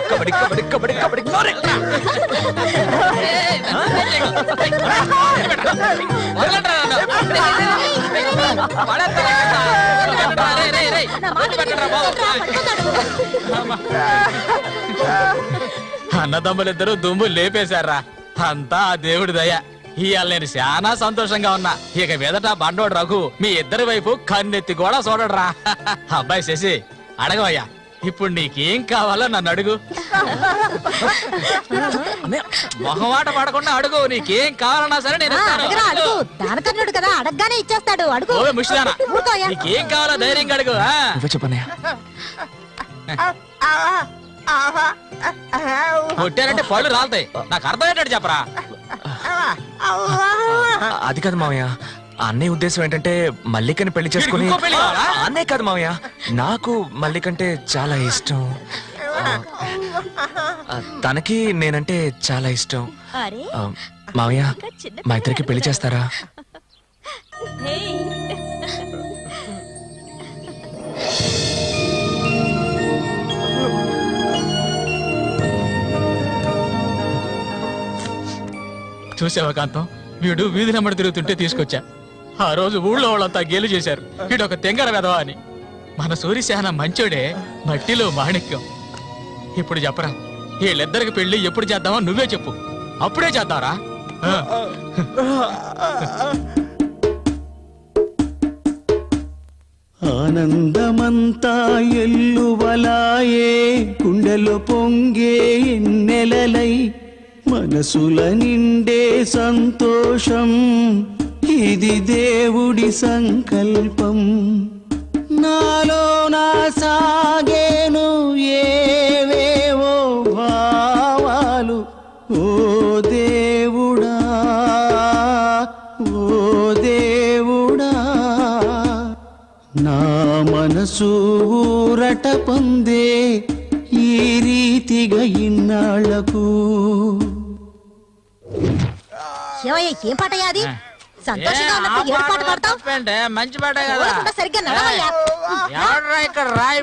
కబడ్డీ కబడ్డీ కబడ్డీ కబడ్డీ అన్నదమ్ములిద్దరూ దుమ్ము లేపేశారా. అంతా ఆ దేవుడి దయ. ఇవాళ నేను చాలా సంతోషంగా ఉన్నా. ఇక మీదట బండోడు రఘు మీ ఇద్దరి వైపు కన్నెత్తి కూడా చూడడరా. అబ్బాయి శశి అడగవయ్యా, ఇప్పుడు నీకేం కావాలో నన్ను అడుగు. మొహమాట పడకుండా అడుగు. నీకేం కావాలన్నా సరే నేను దానకర్ణుడు కదా, అడగగానే ఇచ్చేస్తాడు. అడుగు. ముష్టిదానా, నీకేం కావాలో ధైర్యంగా అడుగు. చెప్పనయ్యా. కొట్టారంటే పళ్ళు రాలుతాయి. నాకు అర్థమయ్యేటట్టు చెప్పరా. అది కాదు మావయ్య, అన్నయ్య ఉద్దేశం ఏంటంటే మల్లికని పెళ్లి చేసుకుని. అన్నయ్య కాదు మావయ్య, నాకు మల్లికంటే చాలా ఇష్టం. తనకి నేనంటే చాలా ఇష్టం. మావయ్య, మా ఇద్దరికి పెళ్లి చేస్తారా? చూసావా కాంతం, వీడు వీధి నెమ్మడి తిరుగుతుంటే తీసుకొచ్చా. ఆ రోజు ఊళ్ళో వాళ్ళంతా గేలు చేశారు, వీడు ఒక తెంగర వెధవా అని. మన సూర్యశాన మంచోడే, మట్టిలో మాణిక్యం. ఇప్పుడు చెప్పరా, వీళ్ళిద్దరికి పెళ్లి ఎప్పుడు చేద్దామో నువ్వే చెప్పు, అప్పుడే చేద్దారా. ఆనందమంతా ఎల్లువలాయే, గుండెలో పొంగే ఎన్నెలలై, మనసుల నిండే సంతోషం, ఇది దేవుడి సంకల్పం. నాలో నా సాగేను ఏవేవో భావాలు, ఓ దేవుడా ఓ దేవుడా, నా మనసు ఊరట పొందే ఈ రీతిగా ఇన్నాళ్లకు. ఏం పాటయ్యా అది? సంతోషంగా ఉన్నప్పుడు ఏడు పాట పాడతావు? మంచి పాట కదా, సరిగ్గా నడవయ్యా. ఇక్కడ రాయి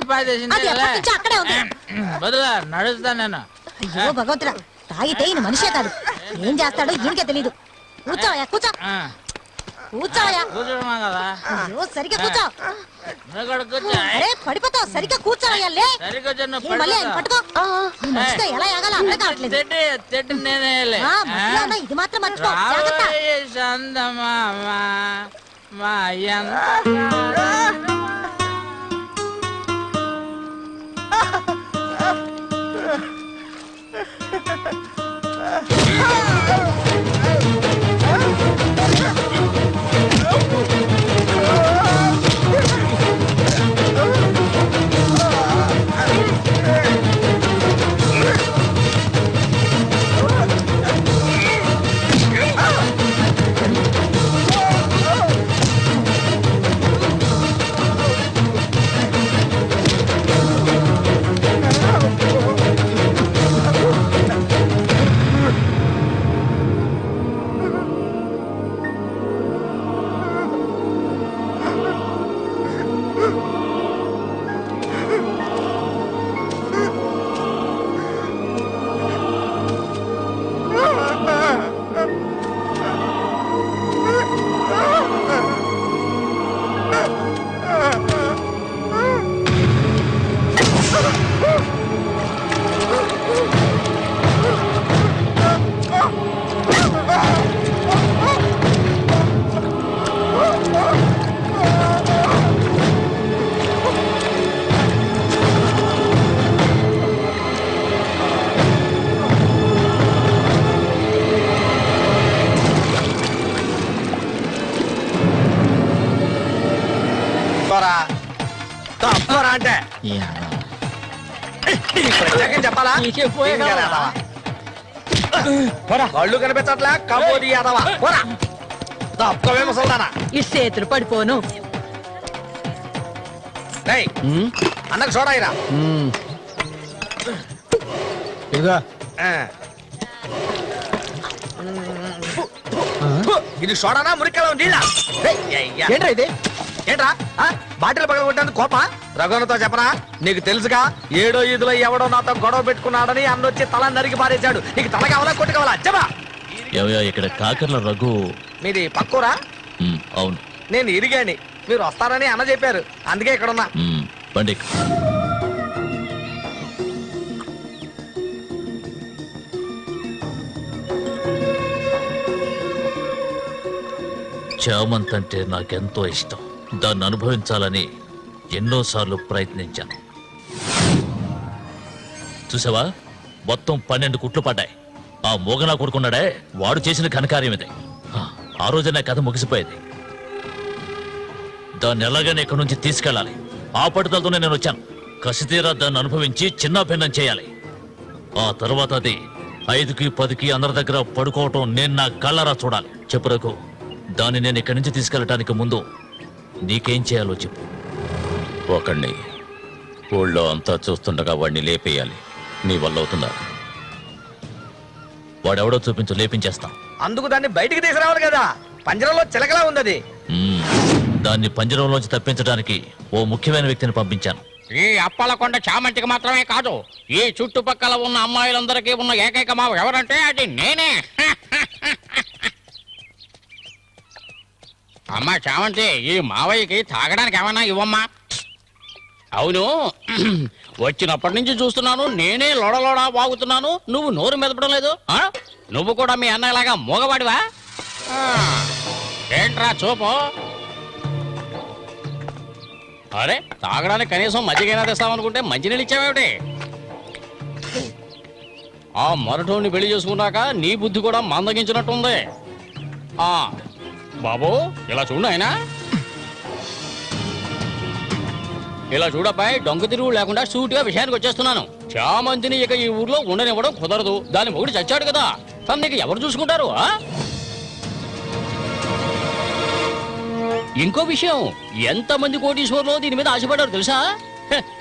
అక్కడే ఉంది. బదులా నడుస్తా నేను. అయ్యో భగవంతుడా, తాగితే ఈయన మనిషే కాదు, ఏం చేస్తాడో ఈయనకే తెలీదు. కూర్చోవయ్యా, కూర్చో కూర్చోవయ్యా. కదా, అయ్యో సరిగ్గా కూర్చో. అరే పడిపోతావు, సరిగ్గా కూర్చోవయ్యా. మళ్ళీ ఆయన పట్టుకో. ఎలా ఎగాలో అర్థం కావట్లేదు. ఇది మాత్రం మర్చిపో. అంటే చెప్పాలా? కళ్ళు కనిపించట్లే, కబోది యాదవా. తప్పవే ముసల్దానా, ఈ చేతులు పడిపోను. అన్నకు చూడాయిరా. ఇదిగా ఇది చూడనా మురికలో నీళ్ళ ఏంట్రా ఇది? ఏంట్రా బాటిల్ పగల కొట్టాను కోప రఘునతో చెప్పనా? నీకు తెలుసుగా 7వ ఈదులో ఎవడో నాతో గొడవ పెట్టుకున్నాడని అన్నొచ్చి తల నరికి పారేశాడు. నీకు తల కావాలా కొట్టు కావాలా చెప్పా? ఇక్కడ కాకర్ల రఘు. మీది పక్కూరా? అవును, నేను ఇరిగాని మీరు వస్తారని అన్న చెప్పారు, అందుకే ఇక్కడ ఉన్నా. బండి చామంతి అంటే నాకెంతో ఇష్టం. దాన్ని అనుభవించాలని ఎన్నోసార్లు ప్రయత్నించాను. చూసావా, మొత్తం 12 కుట్లు పడ్డాయి. ఆ మోగనా కొడుకున్నాడే, వాడు చేసిన ఘనకార్యం ఇదే. ఆ రోజు నా కథ ముగిసిపోయేది. దాన్ని ఎలాగైనా ఇక్కడి నుంచి తీసుకెళ్ళాలి. ఆ పట్టుదలతోనే నేను వచ్చాను. కసితీరా దాన్ని అనుభవించి చిన్న భిన్నం చేయాలి. ఆ తర్వాత అది 5కి 10కి అందరి దగ్గర పడుకోవటం నేను నా కళ్ళరా చూడాలి. చెప్పు రఘు, దాన్ని నేను ఇక్కడి నుంచి తీసుకెళ్ళటానికి ముందు నీకేం చేయాలో చెప్పు. ఒకడిని ఊళ్ళో అంతా చూస్తుండగా వాడిని లేపేయాలి. నీ వల్ల అవుతుందా? వాడెవడో చూపించు, లేపించేస్తాం. అందుకు దాన్ని బయటికి తీసుకురావాలి కదా, పంజరంలో చిలకలా ఉంది అది. దాన్ని పంజరంలోంచి తప్పించడానికి ఓ ముఖ్యమైన వ్యక్తిని పంపించాను. ఈ అప్పలకొండ చామంతికి మాత్రమే కాదు, ఈ చుట్టుపక్కల ఉన్న అమ్మాయిలందరికీ ఉన్న ఏకైక మావ ఎవరంటే అది నేనే. అమ్మా చామంతి, ఈ మావయ్యకి తాగడానికి ఏమన్నా ఇవ్వమ్మా. అవును, వచ్చినప్పటి నుంచి చూస్తున్నాను, నేనే లోడలోడా వాగుతున్నాను, నువ్వు నోరు మెదపడం లేదు. నువ్వు కూడా మీ అన్నలాగా మూగవాడివా? ఏంట్రా చూపు? అరే, తాగడానికి కనీసం మజ్జిగైనా తెస్తామనుకుంటే మంచినీళ్ళు ఇచ్చావేమిటి? ఆ మరటోని పెళ్లి చేసుకున్నాక నీ బుద్ధి కూడా మందగించినట్టుంది. బాబు, ఇలా చూడు ఆయన, ఇలా చూడబ్బాయి, డొంక తిరుగు లేకుండా సూటిగా విషయానికి వచ్చేస్తున్నాను. చామంతిని ఇక ఈ ఊర్లో ఉండనివ్వడం కుదరదు. దాని మొగుడు చచ్చాడు కదా, తను నీకు ఎవరు చూసుకుంటారు? ఇంకో విషయం, ఎంతమంది కోటీశ్వర్లో దీని మీద ఆశపడ్డారు తెలుసా?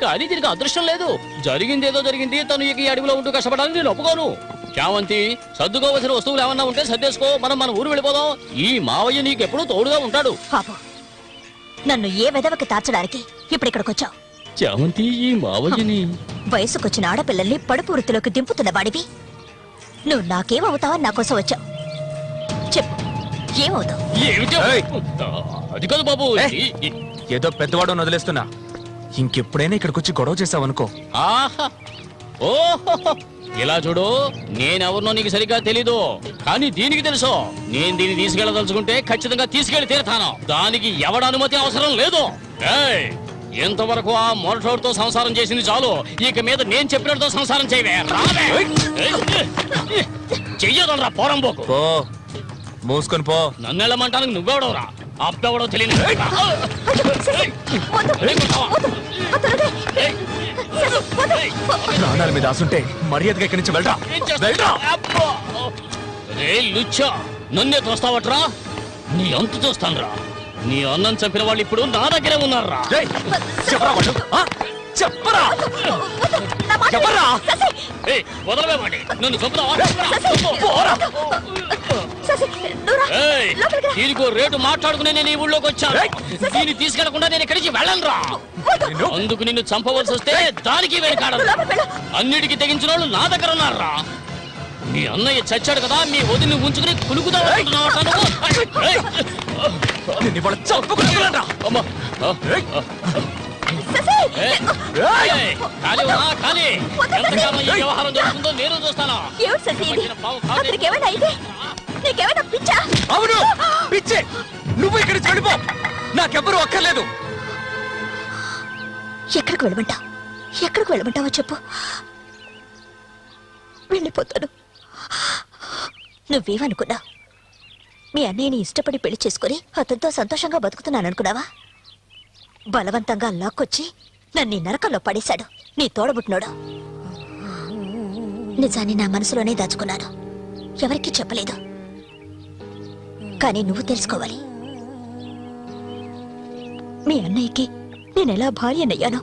కానీ దీనికి అదృష్టం లేదు. జరిగిందేదో జరిగింది, తను ఇక ఈ అడవిలో ఉంటూ కష్టపడాలని నేను ఒప్పుకోను. చామంతి, సర్దుకోవలసిన వస్తువులు ఏమన్నా ఉంటే సర్దేసుకో, మనం మన ఊరు వెళ్ళిపోదాం. ఈ మావయ్య నీకు ఎప్పుడూ తోడుగా ఉంటాడు. పాపం, నన్ను ఏ విధవకి తార్చడానికి ఇప్పుడు ఇక్కడికి వచ్చావు? చామంతి, ఈ మావయ్యని వయసుకొచ్చిన ఆడపిల్లల్ని పడుపు వృత్తిలోకి దింపుతున్న వాడివి నువ్వు నాకేమవుతావని నా కోసం వచ్చావు. చెప్పు, ఏమవుతావు? అది కాదు బాబు, ఏదో పెద్దవాడు వదిలేస్తున్నా. ఇంకెప్పుడైనా ఇక్కడికి వచ్చి గొడవ చేసావనుకో. ఆహా, ఓహో, ఇలా చూడు, నేనెవరినో నీకు సరిగ్గా తెలీదు, కానీ దీనికి తెలుసు. నేను దీన్ని తీసుకెళ్ళదలుచుకుంటే ఖచ్చితంగా తీసుకెళ్లి తీరుతాను. దానికి ఎవడ అనుమతి అవసరం లేదు. ఎంతవరకు ఆ మొరటోడితో సంసారం చేసింది చాలు. ఇక మీద నేను చెప్పినట్టుతో సంసారం చేయవే. చెయ్యదనరా పోరంబోకు. పో, మూసుకొని పో. నన్ను వెళ్ళమంటానికి నువ్వెవడవరా? అబ్బెవడో తెలియదు. ప్రాణాల మీద ఆసుంటే మర్యాదగా ఇక్కడి నుంచి వెళ్ళరా. లుచ్చా, నన్నే తోస్తావట్రా? నీ అంత చూస్తానురా. నీ అన్నం చంపిన వాళ్ళు ఇప్పుడు నా దగ్గరే ఉన్నారా? చెప్పరా, చెప్పరా. వదలవేమండి, నన్ను చంపుతావా? దీనికో రేటు మాట్లాడుకుని నేను ఈ ఊళ్ళోకి వచ్చాను. దీన్ని తీసుకెళ్లకుండా నేను ఇక్కడికి వెళ్ళను రా. అందుకు నిన్ను చంపవలసి వస్తే దానికి వెనకాడను. అన్నిటికీ తెగించిన వాళ్ళు నా దగ్గర ఉన్నారా? మీ అన్నయ్య చచ్చాడు కదా, మీ వదిని ఉంచుకుని కులుకుతా. వ్యవహారం జరుగుతుందో నేను చూస్తాను. అవును, పిచ్చే. నువ్వు ఇక్కడి నుంచి వెళ్ళిపో, నాకెవ్వరూ అక్కర్లేదు. ఎక్కడికి వెళ్ళమంటావు? ఎక్కడికి వెళ్ళమంటావో చెప్పు, వెళ్ళిపోతాను. నువ్వేమనుకున్నావు? మీ అన్నయ్యని ఇష్టపడి పెళ్లి చేసుకుని అతనితో సంతోషంగా బతుకుతున్నాను అనుకున్నావా? బలవంతంగా లాక్కొచ్చి నన్ను నరకంలో పడేశాడు నీ తోడబుట్టినోడు. నిజాన్ని నా మనసులోనే దాచుకున్నాను, ఎవరికీ చెప్పలేదు. కానీ నువ్వు తెలుసుకోవాలి, మీ అన్నయ్యకి నేనెలా భార్యనయ్యానో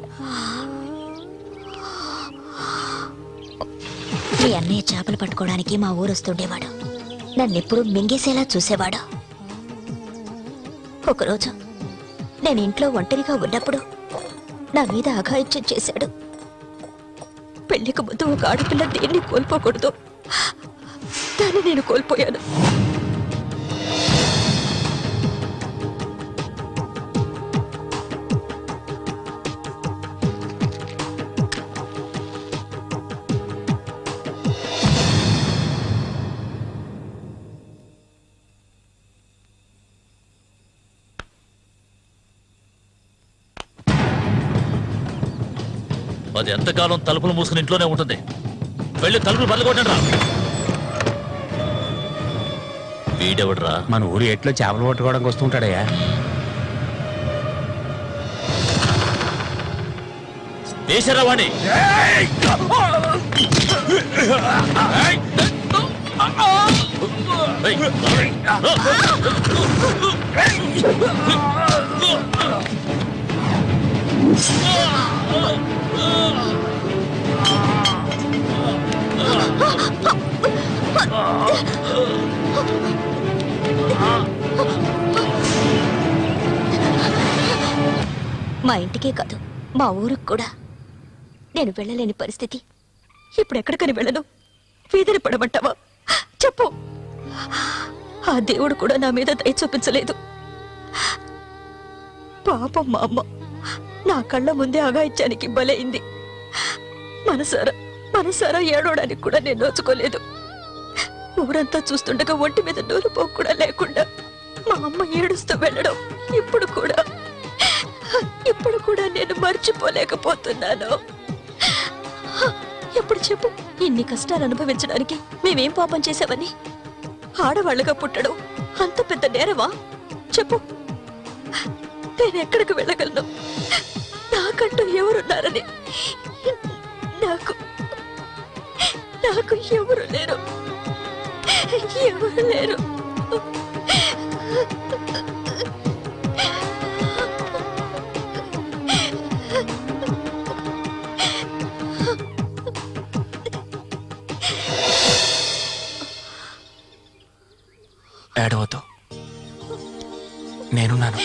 మీ అన్నయ్య చేపలు పట్టుకోవడానికి మా ఊరు వస్తుండేవాడు. నన్నెప్పుడు మింగేసేలా చూసేవాడు. ఒకరోజు నేను ఇంట్లో ఒంటరిగా ఉన్నప్పుడు నా మీద అఘాయిత్యం చేశాడు. పెళ్లికి ముందు ఒక ఆడపిల్ల దేన్ని కోల్పోకూడదు, దాన్ని నేను కోల్పోయాను. అది ఎంతకాలం తలుపులు మూసుకుని ఇంట్లోనే ఉంటుంది. వెళ్ళి తలుపులు బద్దకొట్టండి రా. వీడెవడ్రా? మన ఊరు ఎట్లో చేపలు పట్టుకోవడానికి వస్తుంటాడయ్యా. వేసారా వాణ్ణి? మా ఇంటికే కాదు, మా ఊరికి కూడా నేను వెళ్ళలేని పరిస్థితి. ఇప్పుడు ఎక్కడికని వెళ్ళను? వీధిని పడమంటావా? చెప్పు. ఆ దేవుడు కూడా నా మీద దయ చూపించలేదు. పాపం మా అమ్మ నా కళ్ళ ముందే అఘాయిత్యానికి బలైంది. మనసారా ఏడవడానికి కూడా నేను నోచుకోలేదు. ఊరంతా చూస్తుండగా ఒంటి మీద నూరు పోకు కూడా లేకుండా మా అమ్మ ఏడుస్తూ వెళ్ళడం ఇప్పుడు కూడా నేను మర్చిపోలేకపోతున్నాను. ఎప్పుడు చెప్పు, ఇన్ని కష్టాలు అనుభవించడానికి మేమేం పాపం చేశామని? ఆడవాళ్ళగా పుట్టడం అంత పెద్ద నేరమా? చెప్పు. నేను ఎక్కడికి వెళ్ళగలను? నాకంటూ ఎవరున్నారని నాకు ఎవరు లేరు. ఏడవద్దు, నేనున్నాను.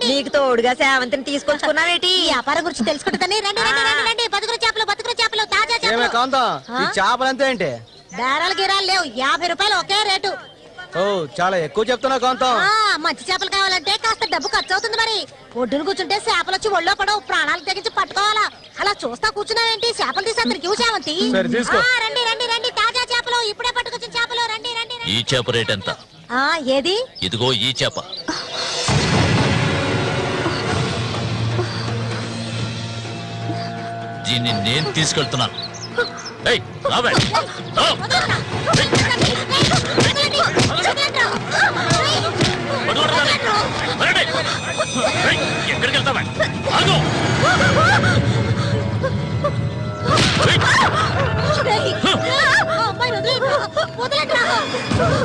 నీకు తోడుగా సేవంతిని తీసుకొచ్చుకున్నావేటి? వ్యాపారం గురించి తెలుసుకుంటుందని బతుకుల చేపలు తాజా చేపలు అంతే ఏంటి? బేరాలు గిరాలు లేవు, 50 రూపాయలు ఒకే రేటు. ఓ చాలా ఎక్కువ చెప్తున్నా కాంతం. మంచి చేపలు కావాలంటే కాస్త డబ్బు ఖర్చు అవుతుంది. మరి ఒడ్డును కూర్చుంటే చేపలు వచ్చి ఒళ్ళో పడవు, ప్రాణాలు తెగించి పట్టుకోవాలా. అలా చూస్తా కూర్చున్నావేంటి? చేపలు తీసి అందరికి సేవంతి. రండి తాజా చేపలు, ఇప్పుడే పట్టుకొచ్చిన చేపలు. రండి. ఈ చేప రేట్ ఎంత? ఏది? ఇదిగో ఈ చేప. దీన్ని నేను తీసుకెళ్తున్నాను.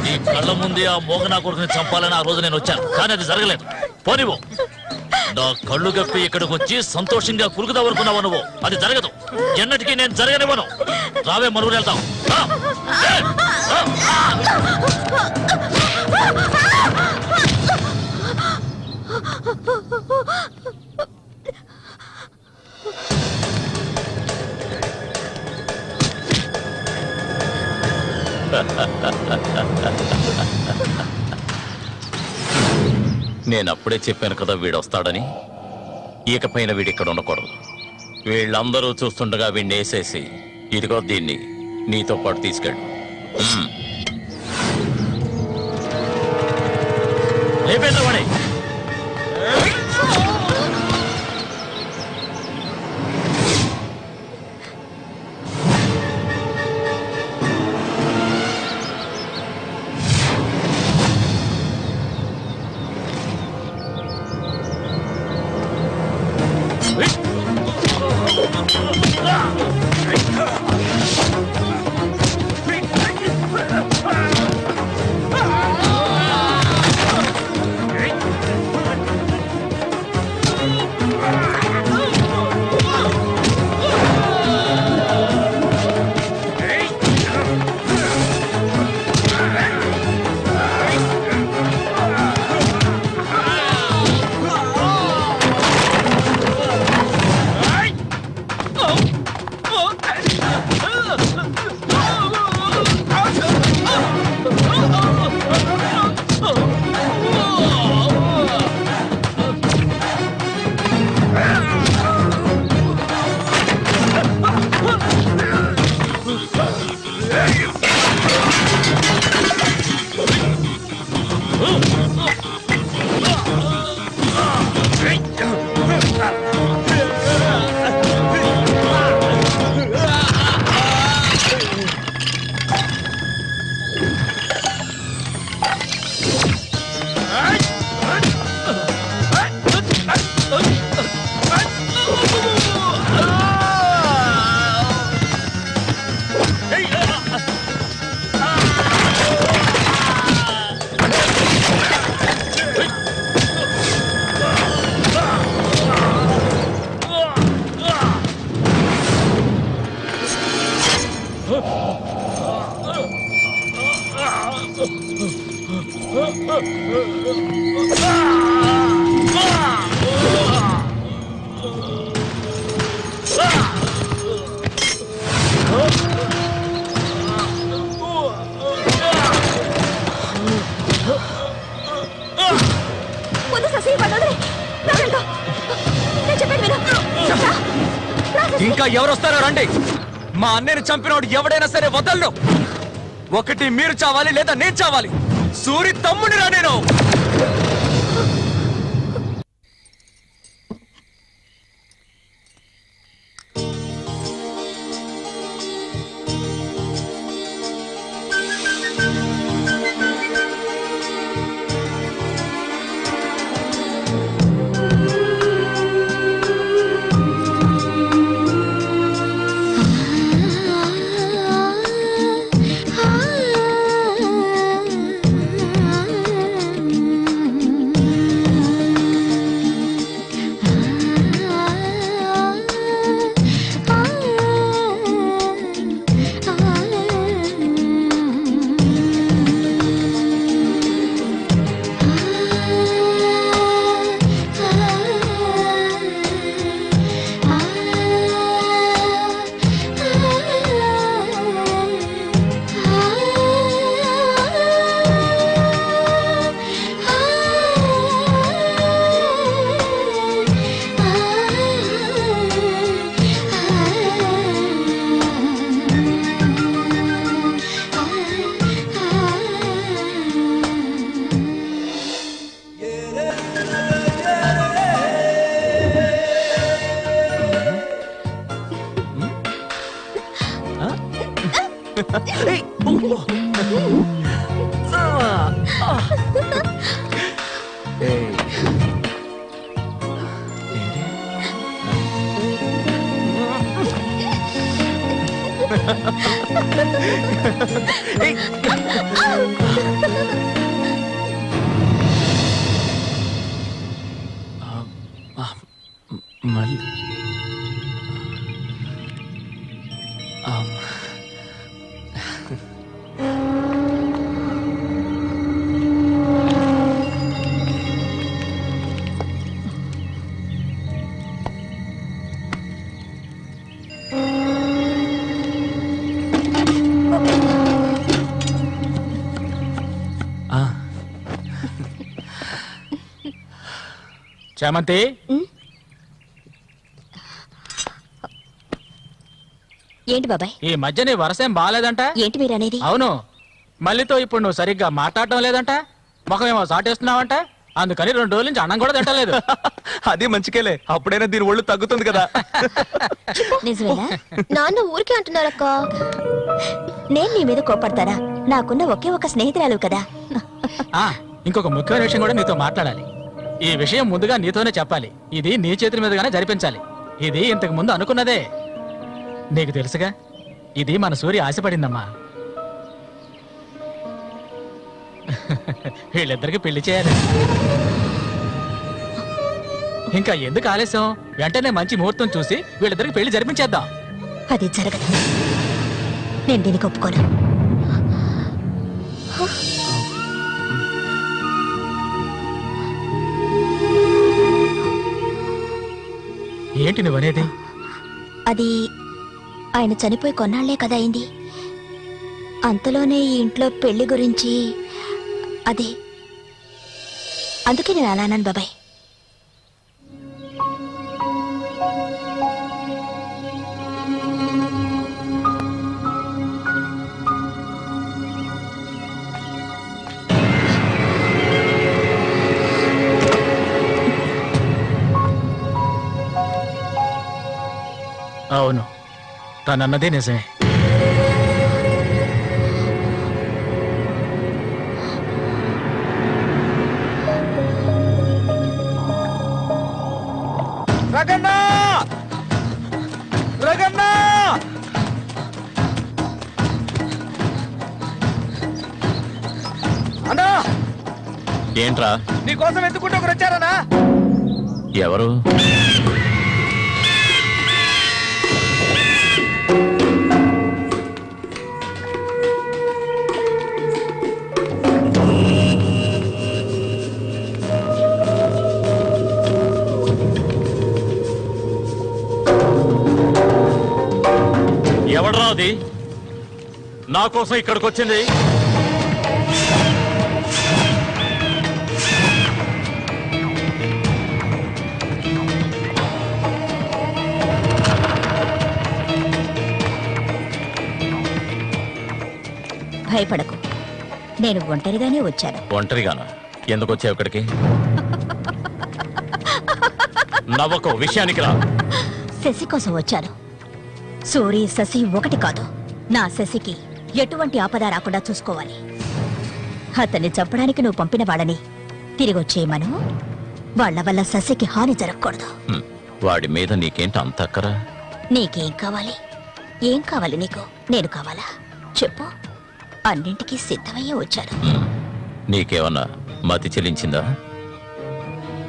నీ కళ్ళ ముందే ఆ మోగనా కొడుకుని చంపాలని ఆ రోజు నేను వచ్చాను, కానీ అది జరగలేదు. పోనివ్వు. నా కళ్ళు గప్పి ఇక్కడికి వచ్చి సంతోషంగా కురుకుదావనుకున్నావు నువ్వు, అది జరగదు. ఎన్నటికీ నేను జరగనివ్వను. రావే మనూరు వెళ్తాం. నేను అప్పుడే చెప్పాను కదా వీడు వస్తాడని. ఇకపైన వీడి ఇక్కడ ఉండకూడదు. వీళ్ళందరూ చూస్తుండగా వీడిని వేసేసి ఇదిగో దీన్ని నీతో పాటు తీసుకెళ్ళు. లేపేద్దామని ఇంకా ఎవరు వస్తారో రండి. మా అన్నయ్యని చంపినోడు ఎవడైనా సరే వదలను. ఒకటి మీరు చావాలి లేదా నేను చావాలి. సూరి తమ్ముని రా నేను. Hey! మళ్ళీ చామంతి ఏంటి బాబాయ్? ఈ మధ్య నీ వరసేం బాగాలేదంట. ఏంటి మీరు అనేది? అవును, మళ్ళీతో ఇప్పుడు నువ్వు సరిగ్గా మాట్లాడటం లేదంట, ముఖమేమో సాటేస్తున్నావంట, అందుకని 2 రోజుల నుంచి అన్నం కూడా తింటలేదు. అది మంచికేలే, అప్పుడైనా దీని ఒళ్ళు తగ్గుతుంది కదా. నిజమేనా? నాన్న ఊరికే అంటున్నారక్క. నేను నీ మీద కోపడతానా? నాకున్న ఒకే ఒక స్నేహితురాలు కదా. ఇంకొక ముఖ్యమైన విషయం కూడా నీతో మాట్లాడాలి. ఈ విషయం ముందుగా నీతోనే చెప్పాలి. ఇది నీ చేతుల మీదుగానే జరిపించాలి. ఇది ఇంతకు ముందు అనుకున్నదే. నీకు తెలుసుగా, ఇది మన సూర్య ఆశపడిందమ్మా. వీళ్ళిద్దరికి పెళ్లి చేయాలి. ఇంకా ఎందుకు ఆలస్యం? వెంటనే మంచి ముహూర్తం చూసి వీళ్ళిద్దరికి పెళ్లి జరిపించేద్దాం. అది జరగదు. నేను దీనికి ఒప్పుకోను. ఏంటి నువ్వనేది? అది ఆయన చనిపోయి కొన్నాళ్లే కదా అయింది. అంతలోనే ఈ ఇంట్లో పెళ్లి గురించి అదే, అందుకే నేను అలా అన్నాను బాబాయ్. అవును, తనన్నదే నిజమే. రగన్నా! రగన్నా! అన్నా, ఏంట్రా? నీకోసం ఎందుకుంటే ఒకరు వచ్చారనా? ఎవరు? ఎవడరా అది నా కోసం ఇక్కడికి వచ్చింది? భయపడకు, నేను ఒంటరిగానే వచ్చాను. ఒంటరిగానా? ఎందుకు వచ్చావు ఇక్కడికి? నవ్వకు, విషయానికి రా. శశి కోసం వచ్చాను. సూరి శశి ఒకటి కాదు. నా శశికి ఎటువంటి ఆపద రాకుండా చూసుకోవాలి. అతన్ని చంపడానికి నువ్వు పంపిన వాళ్ళని తిరిగి వచ్చేయమను. వాళ్ల వల్ల శశికి హాని జరగకూడదు. వాడి మీద నీకేంటి అంత అక్కరా? నీకేం కావాలి? ఏం కావాలి నీకు? నేను కావాలా? చెప్పు. అన్నింటికీ సిద్ధమయ్యే వచ్చాను. నీకేమన్నా మతి చెల్లించిందా?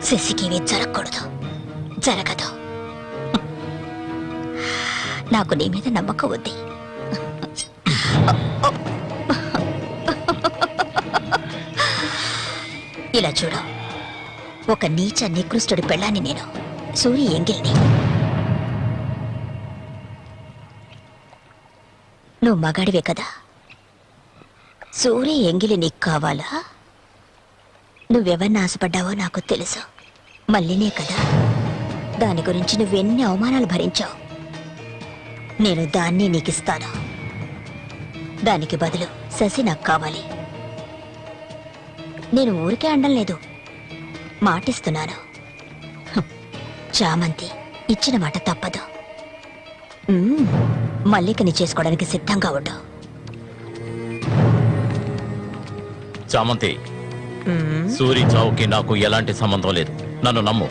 శశికి ఇవి జరగకూడదు, జరగదు. నాకు నీ మీద నమ్మకం ఉంది. ఇలా చూడు, ఒక నీచ నికృష్టుడి పెళ్ళాన్ని నేను, సూరి ఎంగిల్ని. నువ్వు మగాడివే కదా. సూరి ఎంగిలి నీకు కావాలా? నువ్వెవరిని ఆశపడ్డావో నాకు తెలుసు. మళ్ళీనే కదా. దాని గురించి నువ్వెన్ని అవమానాలు భరించావు. నేను దాన్ని నీకిస్తాను. దానికి బదులు శశి నాకు కావాలి. నేను ఊరికే అండం లేదు, మాటిస్తున్నాను. చామంతి ఇచ్చిన మాట తప్పదు. మల్లికని చేసుకోవడానికి సిద్ధంగా ఉండు. చామంతి, సూరి చావుకి నాకు ఎలాంటి సంబంధం లేదు. నన్ను నమ్ము.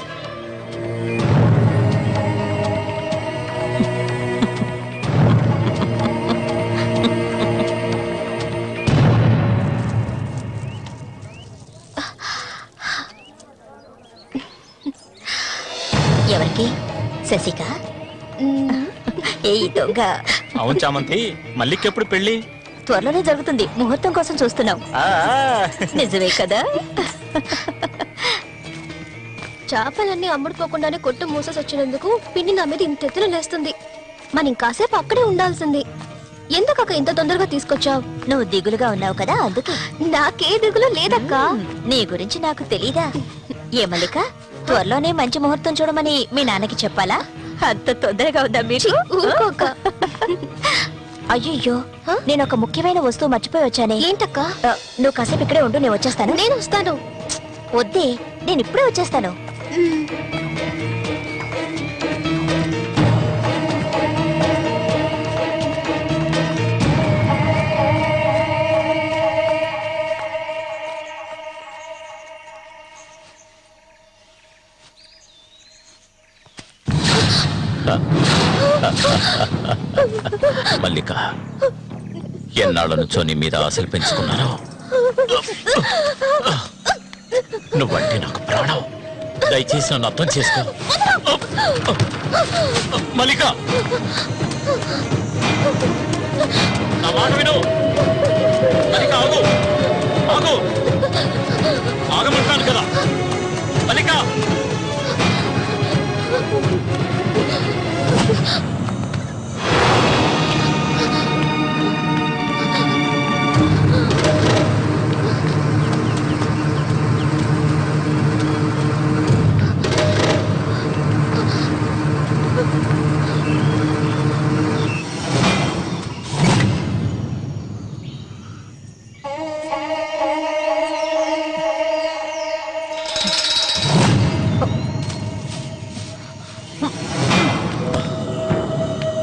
ఎవరికి? శశిక ఏ దొంగ అవును చామంతి మల్లికెప్పుడు పెళ్లి త్వరలోనే జరుగుతుంది. ముహూర్తం కోసం చూస్తున్నాం. నిజమే కదా? చేపలన్నీ అమ్ముడుపోకుండానే కొట్టు మూసేసి వచ్చినందుకు పిన్ని నా మీద ఇంత ఎత్తున లేస్తుంది. మనం ఇంకాసేపు అక్కడే ఉండాల్సింది. ఎందుకక్క ఇంత తొందరగా తీసుకొచ్చావు? నువ్వు దిగులుగా ఉన్నావు కదా అందుకే. నాకే దిగులు లేదక్కా. నీ గురించి నాకు తెలీదా? ఏ మల్లిక, త్వరలోనే మంచి ముహూర్తం చూడమని మీ నాన్నకి చెప్పాలా? అంత తొందరగా ఉందా మీకు? అయ్యో, నేను ఒక ముఖ్యమైన వస్తువు మర్చిపోయి వచ్చానే. ఏంటక్క? నువ్వు కాసేపు ఇక్కడే ఉండు, నేను వచ్చేస్తాను. నేను వస్తాను. వద్దే, నేను ఇప్పుడే వచ్చేస్తాను. మల్లిక, ఎన్నాళ్ళ నుంచో నీ మీద ఆశలు పెంచుకున్నాను. నువ్వంటే నాకు ప్రాణం. దయచేసి నన్ను అర్థం చేసుకో. మల్లిక, నా మాట విను. మల్లిక, ఆగు ఆగు, ఆగమంటాను కదా. మల్లిక,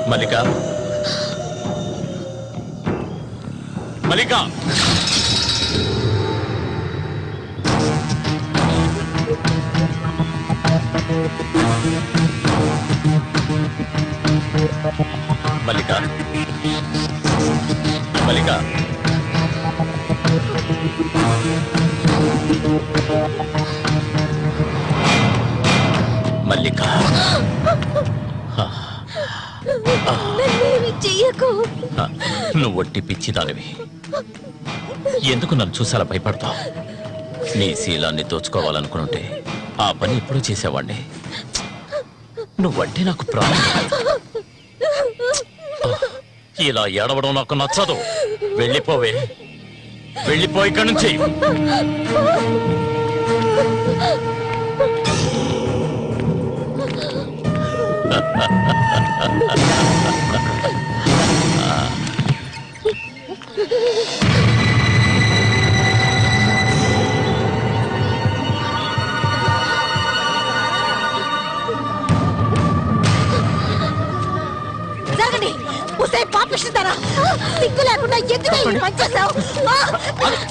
మల్లిక, మల్లిక, మల్లిక, మల్లిక, మల్లిక, చెయ్యకు. నువ్వు ఒట్టి పిచ్చిదానివి. ఎందుకు నన్ను చూసాలా భయపడతావు? నీ శీలాన్ని దోచుకోవాలనుకుంటే ఆ పని ఎప్పుడూ చేసేవాణ్ణి. నువ్వంటే నాకు ప్రాణం. ఇలా ఏడవడం నాకు నచ్చదు. వెళ్ళిపోవే, వెళ్ళిపో ఇక్కడి నుంచి. జరగండి. ఉసే పాపిస్తారా? సిగ్గు లేకుండా ఎందుకు ఈ పని చేశావు?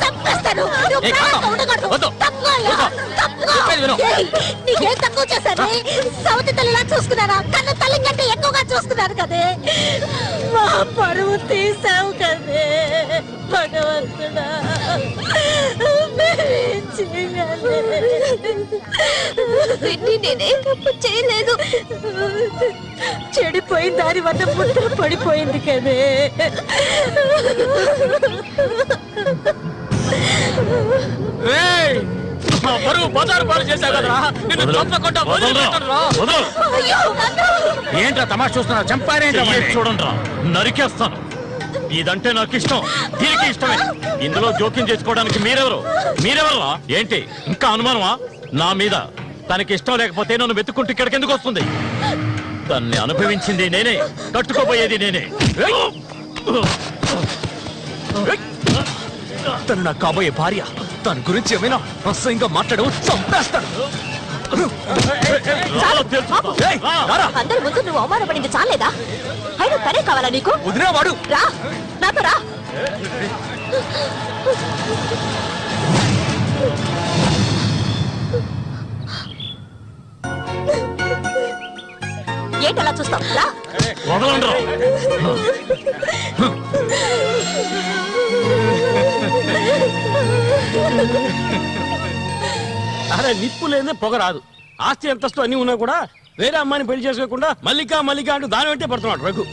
చంపేస్తాను. నువ్వు ప్రాణంగా ఉండకూడదు. తప్పుకోయ్యా, తప్పుకో. ఏయ్, నీకేం తక్కువ చేశాను? సౌతి తల్లిలా చూసుకున్నారా? కన్న తల్లి కంటే ఎక్కువగా చూసుకున్నాను కదే. మా పరువు తీసావు కదే భగవంతుడా. నేనే తప్పు చేయలేదు. చెడిపోయిన దాని వల్ల ముద్ర పడిపోయింది కదే. బరువు బజారు పాలు చేశావు కదరా. నిన్ను తప్పకుండా వదిలిపెట్టనురా. ఏంట్రా తమాషా చూస్తున్నా? చంపారేంట్రా? చూడండి, నరికేస్తాను. ఇదంటే నాకు ఇష్టం, దీనికి ఇష్టమే. ఇందులో జోక్యం చేసుకోవడానికి మీరెవరా? ఏంటి ఇంకా అనుమానమా నా మీద? తనకి ఇష్టం లేకపోతే నన్ను వెతుక్కుంటూ ఇక్కడికి ఎందుకు వస్తుంది? తన్ని అనుభవించింది నేనే, కట్టుకోబోయేది నేనే. తను నా కాబోయే భార్య. తన గురించి ఏమైనా అసహ్యంగా మాట్లాడవు, చంపేస్తాడు. అందరి ముందు నువ్వు అవమానపడింది చాలేదా? అయినా తనే కావాలా నీకు? వదిలేవాడు. రా, నాతో రా. ఏంటలా చూస్తావు? రా. వదలండి. అరే నిప్పు లేదే పొగ రాదు. ఆస్తి అంతస్తు అన్ని ఉన్నా కూడా వేరే అమ్మాయిని పెళ్లి చేసుకోకుండా మల్లిక మల్లిక అంటూ దాని వెంటే పడుతున్నాడు రఘు.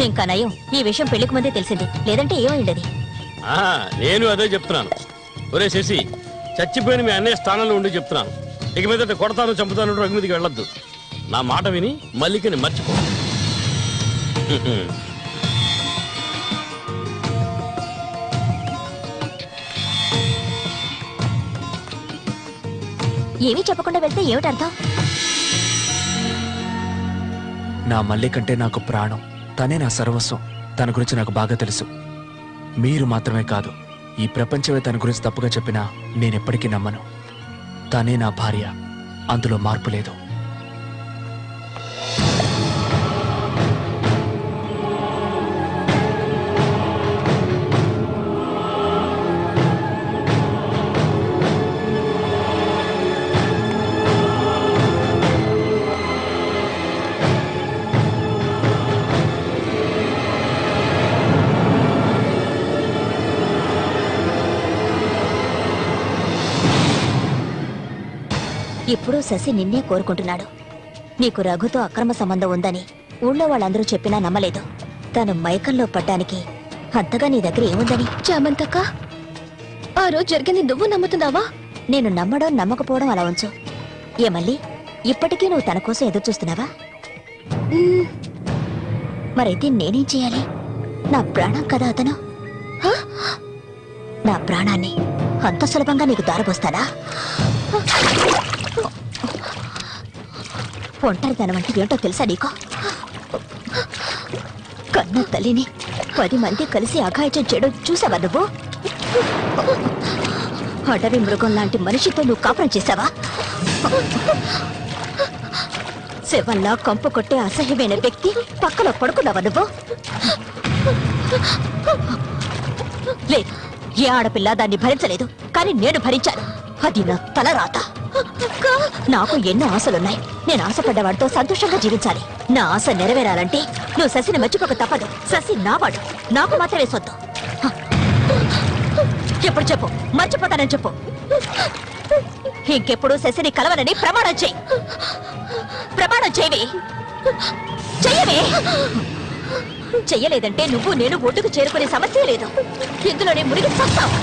ఇంకా నయం ఈ విషయం పెళ్లికి ముందే తెలిసింది, లేదంటే ఏమైండది. నేను అదే చెప్తున్నాను. ఒరే శశి, చచ్చిపోయిన మీ అన్నయ్య స్థానంలో ఉండి చెప్తున్నాను, ఇక మీదట కొడతాను చంపుతాను రఘు మీదకి వెళ్ళొద్దు. నా మాట విని మల్లికని మర్చిపో. ఏమీ చెప్పకుండా వెళ్తే ఏమిటి అర్థం? నా మల్లికంటే నాకు ప్రాణం, తనే నా సర్వస్వం. తన గురించి నాకు బాగా తెలుసు. మీరు మాత్రమే కాదు, ఈ ప్రపంచమే తన గురించి తప్పుగా చెప్పినా నేనెప్పటికీ నమ్మను. తనే నా భార్య, అందులో మార్పు లేదు. ఇప్పుడు శశి నిన్నే కోరుకుంటున్నాడు. నీకు రఘుతో అక్రమ సంబంధం ఉందని ఊళ్ళో వాళ్ళందరూ చెప్పినా నమ్మలేదు. తను మైకంలో పడ్డానికి అంతగా నీ దగ్గర ఏముందని. చామంతక్క, ఆ రోజు జరిగింది నువ్వు నమ్ముతున్నావా? నేను నమ్మడం నమ్మకపోవడం అలా ఉంచు. ఏమల్లి, ఇప్పటికీ నువ్వు తన కోసం ఎదురు చూస్తున్నావా? మరైతే నేనేం చేయాలి? నా ప్రాణం కదా అతను. నా ప్రాణాన్ని అంత సులభంగా నీకు దారబోస్తానా? ఒంటరితనం అంటే ఏంటో తెలుసా నీకు? కన్న తల్లిని 10 మంది కలిసి అఘాయిత్యం చేయడం చూసావా నువ్వు? అడవి మృగం లాంటి మనిషితో నువ్వు కాపురం చేశావా? శవంలా కంపు కొట్టే అసహ్యమైన వ్యక్తి పక్కలో పడుకున్నావా నువ్వు? లేదు, ఏ ఆడపిల్ల దాన్ని భరించలేదు, కానీ నేను భరించాను. అది నా తలరాత. నాకు ఎన్నో ఆశలున్నాయి. నేను ఆశపడ్డవాడితో సంతోషంగా జీవించాలి. నా ఆశ నెరవేరాలంటే నువ్వు శశిని మర్చిపోక తప్పదు. శశి నావాడు, నాకు మాత్రమే సొత్తు. ఎప్పుడు చెప్పు, మర్చిపోతానని చెప్పు. ఇంకెప్పుడు శశిని కలవనని ప్రమాణం చేయి. ప్రమాణం చేయవే, చెయ్యవే. చెయ్యలేదంటే నువ్వు నేను ఒడ్డుకు చేరుకునే సమస్య లేదు. ఇందులోనే మునిగి చస్తావు.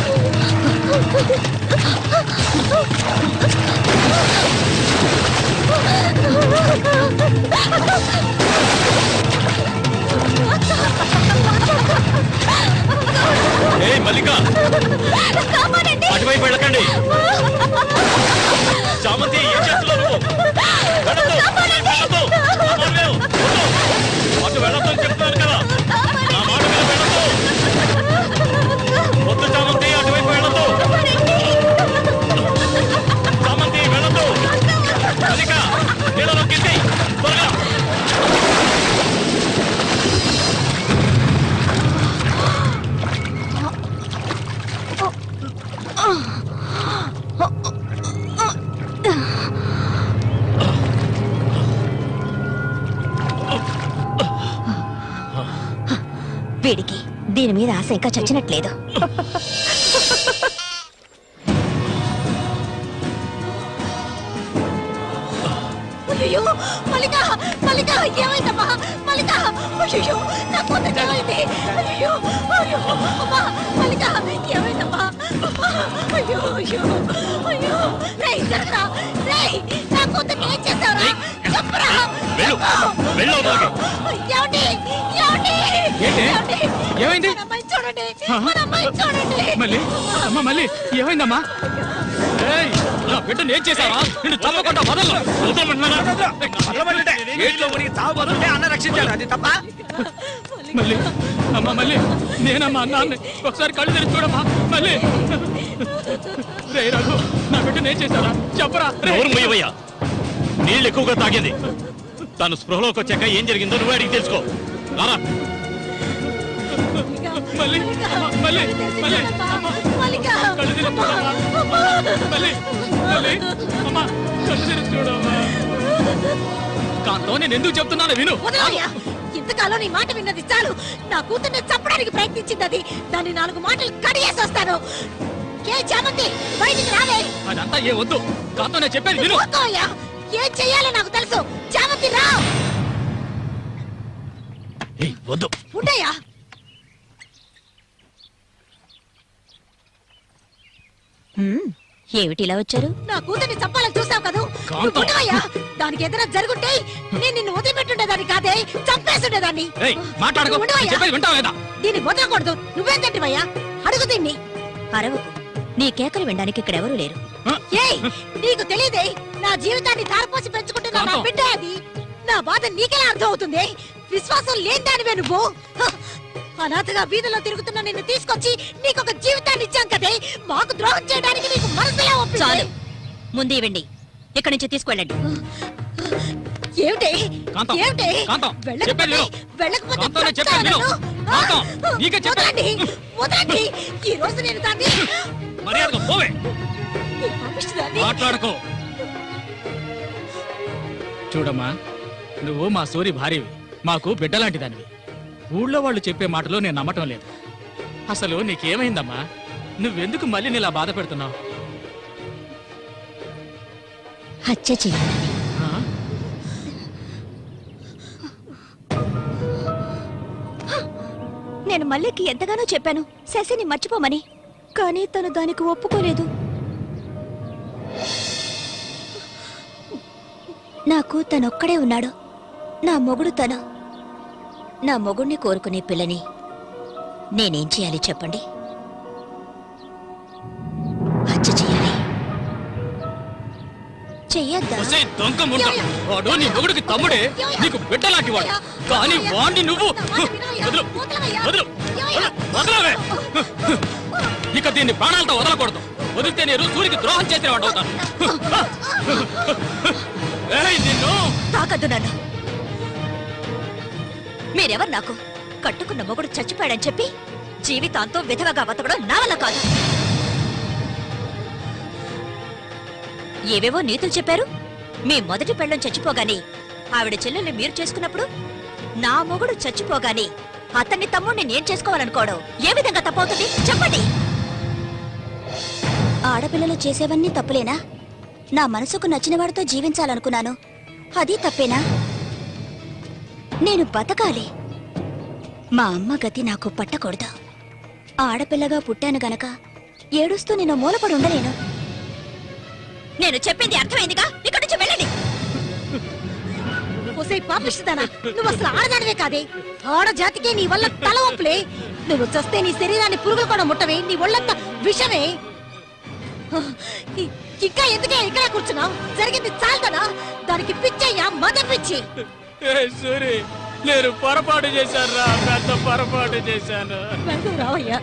మల్లిక, అటువైపు వెళ్ళకండి. చామంతి, ఏం చేస్తున్నావు? అటు వెళ్ళొద్దు అని చెప్తున్నాను కదా, నా మాట మీద వెళ్ళొద్దు. వద్దు చామంతి, అటువైపు వెళ్ళొద్దు. చామంతి వెళ్ళొద్దు. మల్లిక, నీళ్ళలో కింది త్వరగా. వీడికి దీని మీద ఆశ ఇంకా చచ్చినట్లేదు. అయ్యో మల్లిక, మల్లిక ఏమైందమ్మా? మల్లిక, అయ్యో నా కూతురు ఏమైంది? అయ్యో అయ్యో అమ్మా, మల్లిక ఏమైందమ్మా? అయ్యో అయ్యో అయ్యో, రేయ్ జరగరా, రేయ్ నా కూతురు ఏం చేస్తావురా? చెప్పరా. ఏమండి, ఏమండి, ఏమైంది? మన అమ్మాయిని చూడండి, మన అమ్మాయిని చూడండి. మళ్ళీ అమ్మా, మళ్ళీ ఏమైందమ్మా? నా బిడ్డ నేను చేశావా? నిన్ను చంపకుండా వదలను. అన్న రక్షించాడు, అది తప్ప. మళ్ళీ అమ్మా, మళ్ళీ నేనమ్మా అన్నాన్ని ఒకసారి కళ్ళు తెరిచి చూడమ్మా. మళ్ళీ రే రఘు, నా బిడ్డ నేను చేశారా? చెప్పరా. ఎవరు మొయ్యవయ్యా? నీళ్ళు ఎక్కువగా తాగింది. తను స్పృహలోకి వచ్చాక ఏం జరిగిందో నువ్వే అడిగి తెలుసుకో. రారా. మళ్ళీ మళ్ళీ మళ్ళీ కళ్ళు తెరిచి చూడమ్మా. మళ్ళీ మళ్ళీ అమ్మా, కళ్ళు తెరిచి చూడమ్మా. కాంతం నేను ఎందుకు చెప్తున్నాను విను. వదలయ్యా. ఇంతకాలం నీ మాట విన్నది చాలు. నా కూతుర్ని చంపడానికి ప్రయత్నించింది అది. దాన్ని 4 మాటలు కడిగేసి వస్తాను. ఏ చామంతి బయటికి రావే. అదంతా ఏ వద్దు. కాంతం నేను చెప్పేది విను. ఊరుకోయ్యా. ఏం చెయ్యాలో నాకు తెలుసు. చామంతి రా. ఏయ్, వద్దు. ఉండయ్యా. ఏమిటి ఇలా వచ్చారు? నా కూతుర్ని చంపాలని చూసావు కదా. కాంతం. ఉండవయ్యా. దానికి ఏదైనా జరుగుంటే నేను నిన్ను వదిలిపెట్టుండేదాన్ని కాదే, చంపేస్తుండేదాన్ని. ఏయ్, మాట్లాడకు. నేను ఉండవయ్యా. చెప్పేది వింటావా లేదా? దీన్ని వదలకూడదు. నువ్వేం తింటివయ్యా? అడుగు దీన్ని. అరవకు. నీ కేకలు వినడానికి ఇక్కడెవరూ లేరు. ఏయ్, నీకు తెలియదే, నా జీవితాన్ని ధారపోసి పెంచుకుంటున్న నా కాంతం. బిడ్డ అది. నా బాధ నీకెలా అర్థం అవుతుంది? విశ్వాసం లేని దానివే నువ్వు. అనాథగా వీధిలో తిరుగుతున్న నిన్ను తీసుకొచ్చి నీకొక జీవితాన్ని ఇచ్చాం కదే. మాకు ద్రోహం చేయడానికి నీకు మనసులా ఒప్పింది. చాలు, ముందు ఇవ్వండి. ఇక్కడి నుంచి తీసుకెళ్ళండి. ఏమిటి? కాంతం, ఏమిటి? కాంతం, వెళ్ళకపోతే- చెప్పేది విను. వెళ్ళకపోతే కాంతం, నేను చెప్పేది విను. చస్తాను. కాంతం, నీకే చెప్పేది. వదలండి, వదలండి. ఈ రోజు నేను దాన్ని మర్యాదగా పోవే. ఈ పాపిష్టిదాన్ని- మాట్లాడుకో. చూడమ్మా, నువ్వు మా సూరి భార్యవి, మాకు బిడ్డలాంటి దానివి. ఊళ్ళో వాళ్ళు చెప్పే మాటలు నేను నమ్మటం లేదు. అసలు నీకేమైందమ్మా? నువ్వెందుకు మళ్ళీ నీలా బాధ పెడుతున్నావు? హత్య చేయాలి. నేను మల్లికి ఎంతగానో చెప్పాను శశిని మర్చిపోమని, కానీ తను దానికి ఒప్పుకోలేదు. నాకు తనొక్కడే ఉన్నాడు. నా మొగుడు తను. నా మొగుడిని కోరుకునే పిల్లని నేనేం చేయాలి చెప్పండి? హత్య చేయాలి. చెయ్యొద్దా? ఒసేయ్ దొంగ ముండ, వాడు నీ మొగుడికి తమ్ముడే, నీకు బిడ్డలాంటి వాడు. కానీ వాణ్ణి నువ్వు వదులు, వదులు, వదలవే. ఇక దీన్ని ప్రాణాలతో వదలకూడదు. వదిలితే నేను సూరికి ద్రోహం చేసిన వాడు అవుతాను. ఏయ్, నిన్ను తాకద్దు నన్ను. మీరెవరు నాకు? కట్టుకున్న మొగుడు చచ్చిపోయాడని చెప్పి జీవితాంతం విధవగా బతకడం నా వల్ల కాదు. ఏవేవో నీతులు చెప్పారు. మీ మొదటి పెళ్ళం చచ్చిపోగాని ఆవిడ చెల్లెల్ని మీరు చేసుకున్నప్పుడు నా మొగుడు చచ్చిపోగాని అతన్ని తమ్ముడిని నేను చేసుకోవాలనుకోవడం ఏ విధంగా తప్పవుతుంది చెప్పండి? ఆడపిల్లలు చేసేవన్నీ తప్పులేనా? నా మనసుకు నచ్చిన వాడితో జీవించాలనుకున్నాను, అది తప్పేనా? నేను బతకాలి. మా అమ్మ గతి నాకు పట్టకూడదు. ఆడపిల్లగా పుట్టాను గనక ఏడుస్తూ నేను మూలపడి ఉండలేను. నేను చెప్పింది అర్థమైందిగా, ఇక్కడి నుంచి వెళ్ళండి. ఒసేయ్ పాపిష్టిదానా, నువ్వు అసలు ఆడదానివే కాదే. ఆడజాతికే నీ వల్ల తల ఒప్పులే. నువ్వు చస్తే నీ శరీరాన్ని పురుగులు కూడా ముట్టవే. నీ ఒళ్ళంతా విషమే. ఇంకా ఎందుకే ఇక్కడ కూర్చున్నావు? జరిగింది చాలదనా? దానికి పిచ్చయ్యా, మద పిచ్చి. సూరి, నేను పొరపాటు చేశాను రా, పెద్ద పొరపాటు చేశాను. వెళ్తూ రావయ్యా.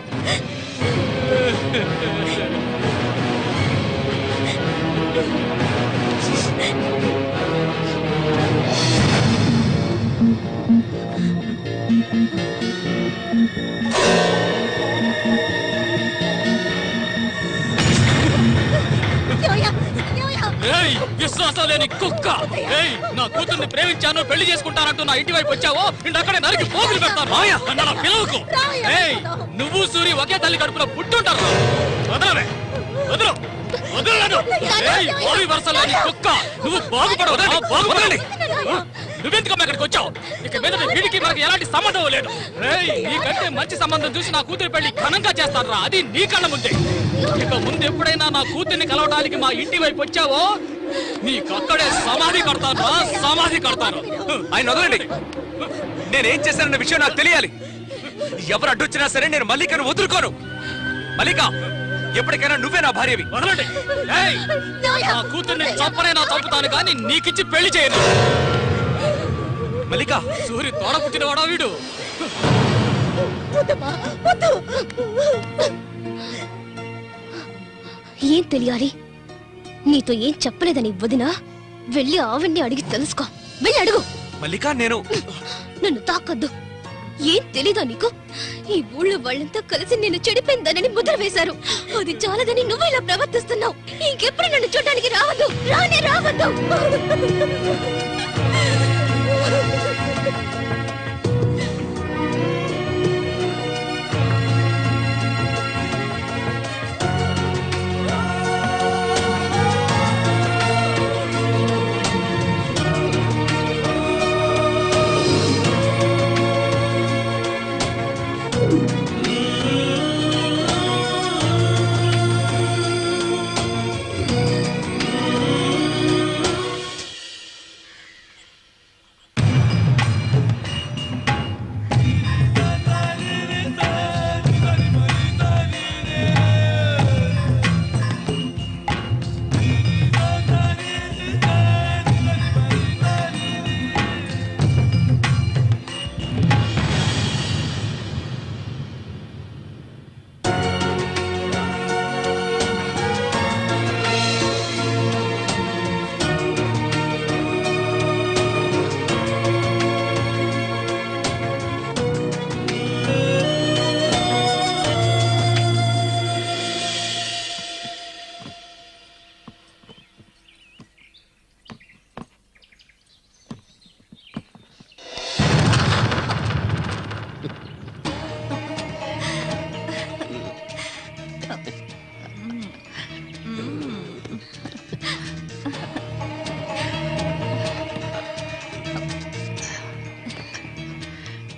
ఏయ్, విశ్వాసం లేని కుక్క! ఏయ్, నా కూతుర్ని ప్రేమించాను, పెళ్లి చేసుకుంటానంటూ నా ఇంటి వైపు వచ్చావో నిన్ను అక్కడే నరికి పోగులు పెడతాను. నన్ను అలా పిలవకు. ఏయ్, నువ్వు సూరి ఒకే తల్లి కడుపులో పుట్టుంటారు. వదలవే, వదలు, వదలలేదు. ఏయ్, పోలి వరుసలోని కుక్క, నువ్వు బాగుపడవు. బాగుపడండి. నువ్వెందుకమ్మా ఇక్కడికి వచ్చావు? ఇక మీద వీడికి మనకి ఎలాంటి సంబంధం లేదు. ఏయ్, నీకంటే మంచి సంబంధం చూసి నా కూతురి పెళ్లి ఘనంగా చేస్తాను రా, అది నీ కళ్ళ ముందే. ఇక ముందు ఎప్పుడైనా నా కూతుర్ని కలవడానికి మా ఇంటి వైపు వచ్చావో నీకక్కడే సమాధి కడతాను రా, సమాధి కడతాను. ఆయన వదలండి. నేనేం చేశానన్న విషయం నాకు తెలియాలి. ఎవరు అడ్డొచ్చినా సరే నేను మల్లికను వదులుకోను. మల్లిక, ఎప్పటికైనా నువ్వే నా భార్యవి. వదలండి. ఏయ్, నా కూతుర్ని చంపనైనా చంపుతాను కానీ నీకిచ్చి పెళ్లి చేయను. మల్లిక, సూరి తోడ పుట్టినవాడా వీడు? ఏం తెలియాలి? నీతో ఏం చెప్పలేదని వదినా వెళ్ళి ఆవిడ్ని అడిగి తెలుసుకో. వెళ్ళి అడుగు. మల్లిక, నేను నన్ను తాకొద్దు. ఏం తెలీదా నీకు? ఈ ఊళ్ళో వాళ్ళంతా కలిసి నేను చెడిపోయిందనని ముద్ర వేశారు. అది చాలదని నువ్వు ఇలా ప్రవర్తిస్తున్నావు. ఇంకెప్పుడు నన్ను చూడడానికి రావద్దు, రానే రావద్దు.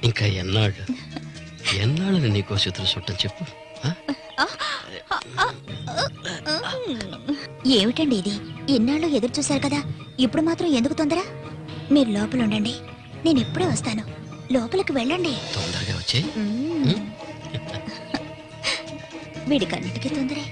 ఇంకా ఎన్నాళ్ళని నీకో చేతులు చుట్టం చెప్పు. ఏమిటండి ఇది? ఇన్నాళ్ళు ఎదురు చూశారు కదా, ఇప్పుడు మాత్రం ఎందుకు తొందర? మీరు లోపల ఉండండి, నేను ఇప్పుడే వస్తాను. లోపలికి వెళ్ళండి. తొందరగా వచ్చే. వీడికన్నిటికీ తొందరే.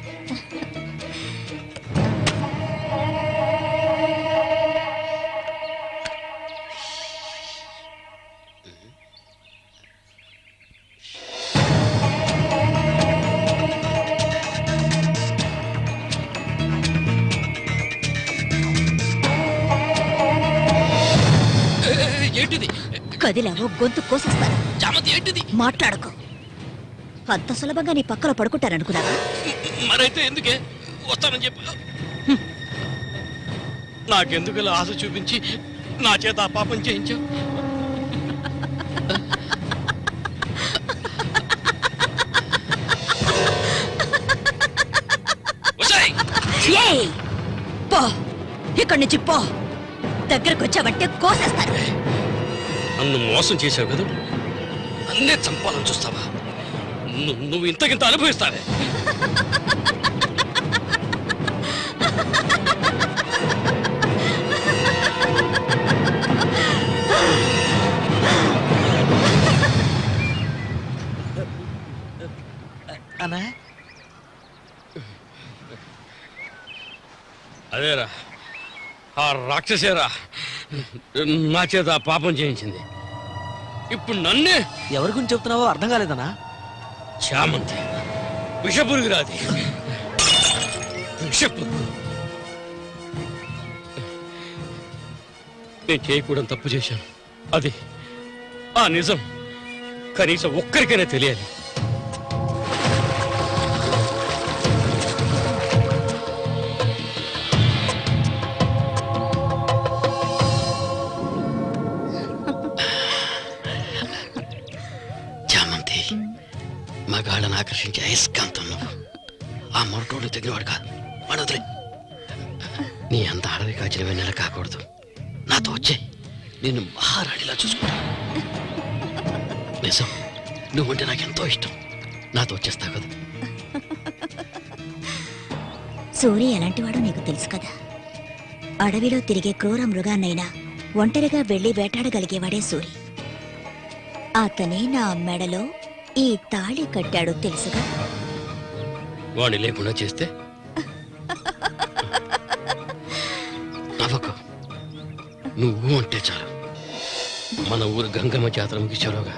ఏంటిది? కదిలావో గొంతు కోసేస్తాను. చామంతి ఏంటిది? మాట్లాడకు. అంత సులభంగా నీ పక్కలో పడుకుంటారనుకున్నావా? మరైతే ఎందుకే వస్తానని చెప్పు. నాకెందుకు ఇలా ఆశ చూపించి నా చేత ఆ పాపం చేయించావు? పో, ఇక్కడి నుంచి పో. దగ్గరకు వచ్చావంటే కోసేస్తాను. నన్ను మోసం చేశావు కదా, నన్నే చంపాలని చూస్తావా? నువ్వు ఇంతకింత అనుభవిస్తావే. అన్నా అదేరా, ఆ రాక్షసేరా నా చేత ఆ పాపం చేయించింది. ఇప్పుడు నన్నే. ఎవరి గురించి చెప్తున్నావో అర్థం కాలేదన్నా. చామంతి విషపురుగు రాది, విషపురుగు. నేను చేయకూడని తప్పు చేశాను. అది ఆ నిజం కనీసం ఒక్కరికైనా తెలియాలి. చామంతి మగాళ్ళని ఆకర్షించే అయస్కాంతం నువ్వు. ఆ మొరటోడు తగినవాడు కాదు, వాడు వదిలే. నీ అంత అడవి కాచిన వెన్నెల కాకూడదు. నాతో వచ్చే, నేను మహారాణిలా చూసుకుంటా. నిజం, నువ్వంటే నాకెంతో ఇష్టం. నాతో వచ్చేస్తావు కదా. సూర్య ఎలాంటివాడో నీకు తెలుసు కదా. అడవిలో తిరిగే క్రూర మృగాన్నైనా ఒంటరిగా వెళ్లి వేటాడగలిగేవాడే సూరి. అతనే నా మెడలో ఈ తాళి కట్టాడో తెలుసుగా. వాణ్ణి లేకుండా చేస్తే నవ్వకు. నువ్వు అంటే చాలు. మన ఊరు గంగమ్మ జాతర ముగించేలోగా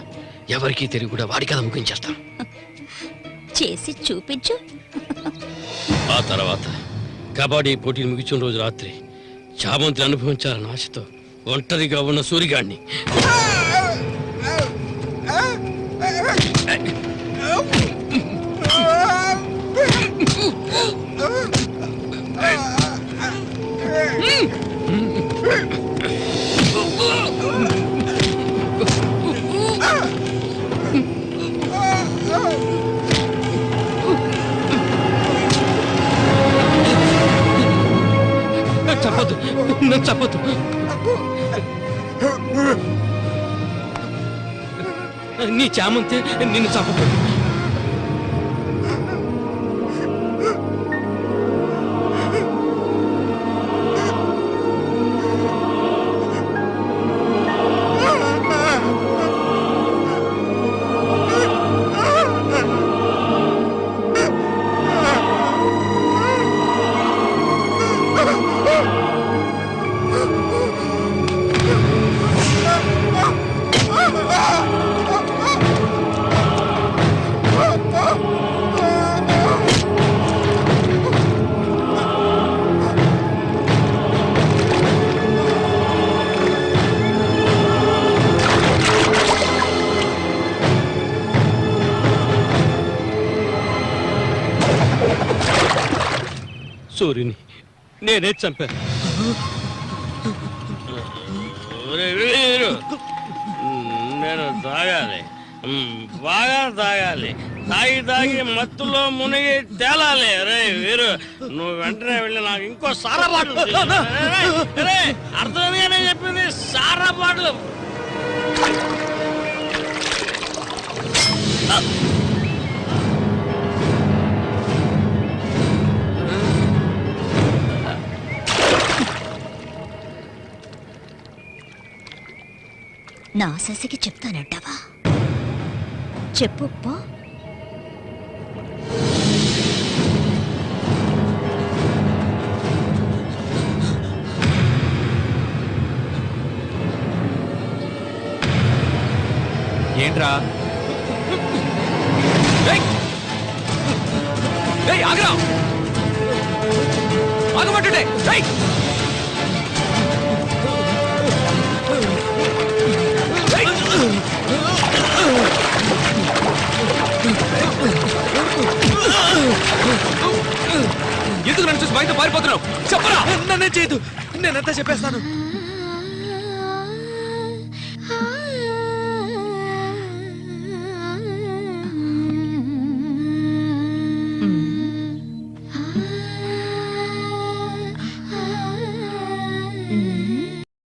ఎవరికీ తెలివి కూడా వాడి కథ ముగించేస్తాను. చేసి చూపించు. ఆ తర్వాత కబడ్డీ పోటీలు ముగించిన రోజు రాత్రి చామంతిని అనుభవించాలన్న ఆశతో ఒంటరిగా ఉన్న సూరిగాడిని చంపొద్దు, నన్ను చంపొద్దు. నీ చామంతి నిన్ను చంపదు. సూర్యుని నేనే చంపాను. నేను తాగాలి, బాగా తాగాలి. తాగి మత్తులో మునిగి తేలాలి. రే వీరు, నువ్వు వెంటనే వెళ్ళి నాకు ఇంకో సారా బాటలు అర్థమేనే చెప్పింది. సారా బాటలు నా శశికి చెప్తానంటావా? చెప్పు పో. ఏంట్రా ఆగరా ఆగమంటుండే ఎందుకు నన్ను చూసి బయట పారిపోతున్నావు? చెప్పరా. నన్నే చేయదు, నేనంతా చెప్పేస్తాను.